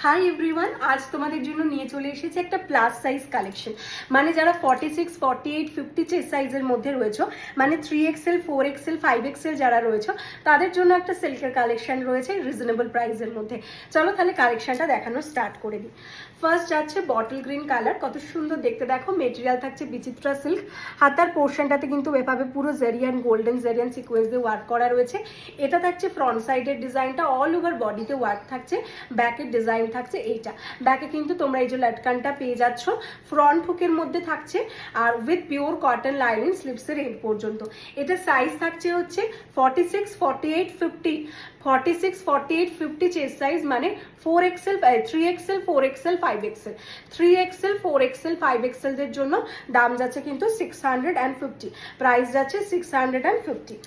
Hi everyone, আজ তোমাদের জন্য নিয়ে চলে এসেছি একটা প্লাস সাইজ কালেকশন। মানে যারা 46, 48, 50 সাইজের মধ্যে রয়েছে, মানে 3XL, 4XL, 5XL যারা রয়েছে তাদের জন্য একটা সিল্কের কালেকশন রয়েছে রিজনেবল প্রাইসের মধ্যে। চলো তাহলে কালেকশনটা দেখানো স্টার্ট করে দিই। ফার্স্ট যাচ্ছে বটল গ্রিন কালার, কত সুন্দর দেখতে দেখো। মেটেরিয়াল থাকছে বিচিত্রা সিল্ক। হাতার পোর্শনটাতে কিন্তু এভাবে পুরো জেরিয়ান গোল্ডেন জেরিয়ান সিকোয়েন্স দিয়ে ওয়ার্ক করা রয়েছে। এটা থাকছে ফ্রন্ট সাইডের ডিজাইনটা, অল ওভার বডিতে ওয়ার্ক থাকছে। ব্যাকের ডিজাইন থাকছে এইটা, ব্যাকে কিন্তু তোমরা এই যে লটকানটা পেয়ে যাচ্ছ, ফ্রন্ট হুকের মধ্যে থাকছে আর উইথ পিওর কটন লাইনিং স্লিভসের এন্ড পর্যন্ত। এটা সাইজ থাকছে হচ্ছে 46, 48, 50, 46, 48, 50 চেস্ট সাইজ, মানে 4XL, 3XL, 4XL, 5XL, 3XL, 4XL, 5XL দের জন্য দাম যাচ্ছে কিন্তু 650, প্রাইস যাচ্ছে 650।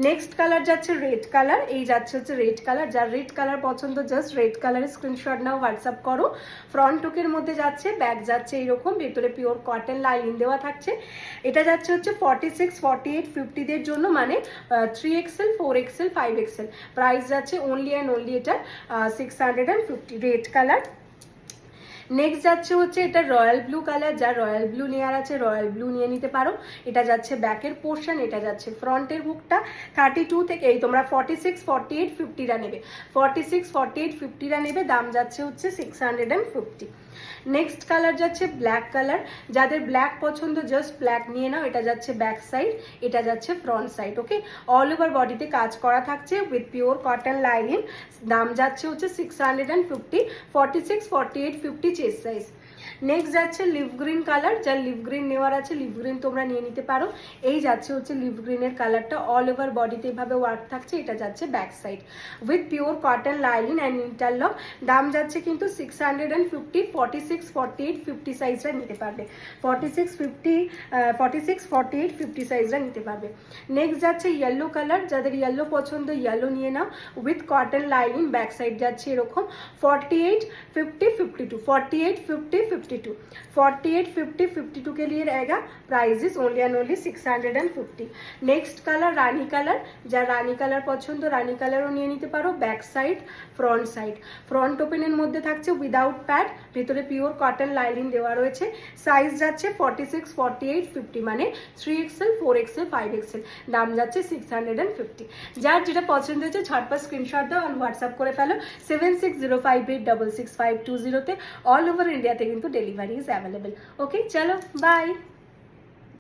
নেক্সট কালার যাচ্ছে রেড কালার, এই যাচ্ছে হচ্ছে রেড কালার। যার রেড কালার পছন্দ জাস্ট রেড কালারের স্ক্রিনশট নাও, হোয়াটসঅ্যাপ করো। ফ্রন্ট হুকের মধ্যে যাচ্ছে, ব্যাক যাচ্ছে এইরকম, ভেতরে পিওর কটন লাইনিং দেওয়া থাকছে। এটা যাচ্ছে হচ্ছে 46, 48, 50 দের জন্য, মানে 3XL, 4XL, 5XL, প্রাইস যাচ্ছে অনলি অ্যান্ড অনলি এটা 650, রেড কালার। নেক্সট যাচ্ছে হচ্ছে এটা রয়্যাল ব্লু কালার, যার রয়্যাল ব্লু নেওয়ার আছে রয়্যাল ব্লু নিয়ে নিতে পারো। এটা যাচ্ছে ব্যাকের পোর্শন, এটা যাচ্ছে ফ্রন্টের হুকটা। 32 থেকে এই তোমরা 46, 48, 50রা নেবে, 46, 48, 50রা নেবে, দাম যাচ্ছে হচ্ছে 650। নেক্সট কালার যাচ্ছে ব্ল্যাক কালার, যাদের ব্ল্যাক পছন্দ জাস্ট ব্ল্যাক নিয়ে নাও। এটা যাচ্ছে ব্যাক সাইড, এটা যাচ্ছে ফ্রন্ট সাইড। ওকে, অল ওভার বডিতে কাজ করা থাকছে উইথ পিওর কটন লাইনিং, দাম যাচ্ছে হচ্ছে 650, 46, 48, 50 চেস্ট সাইজ। নেক্সট যাচ্ছে লিভ গ্রিন কালার, যার লিভ গ্রিন নেওয়ার আছে লিভ গ্রিন তোমরা নিয়ে নিতে পারো। এই যাচ্ছে হচ্ছে লিভ গ্রিনের কালারটা, অল ওভার বডিতে এভাবে ওয়ার্ক থাকছে। এটা যাচ্ছে back side with pure cotton lining and interlock, দাম যাচ্ছে কিন্তু 650, 46, 48, 50 সাইজরা নিতে পারবে, 46, 50, 46, 48, 50 সাইজরা নিতে পারবে। নেক্সট যাচ্ছে ইয়েলো কালার, যাদের ইয়েলো পছন্দ ইয়েলো নিয়ে নাও with cotton lining, back side যাচ্ছে এরকম 48, 50, 52, 48, 50, 52, 48, 50, 52 के लिए रहेगा। Price is only and only 650। Next colour Rani colour, যা রানী কালার পছন্দ রানী কালারও নিয়ে নিতে পারো। Back side front side, front ওপেনের মধ্যে থাকছে উইদাউট প্যাড, ভেতরে পিওর কটন লাইনিং দেওয়া রয়েছে। সাইজ যাচ্ছে 46, 48, 50, মানে 3XL, 4XL, 5XL, দাম যাচ্ছে 650। যার যেটা পছন্দ হচ্ছে ঝটপট স্ক্রিনশট দাও আর হোয়াটসঅ্যাপ করে ফেলো 7605866520 তে। অল ওভার ইন্ডিয়াতে কিন্তু ডেলিভারি ইজ অ্যাভেলেবল। ওকে, চলো বাই।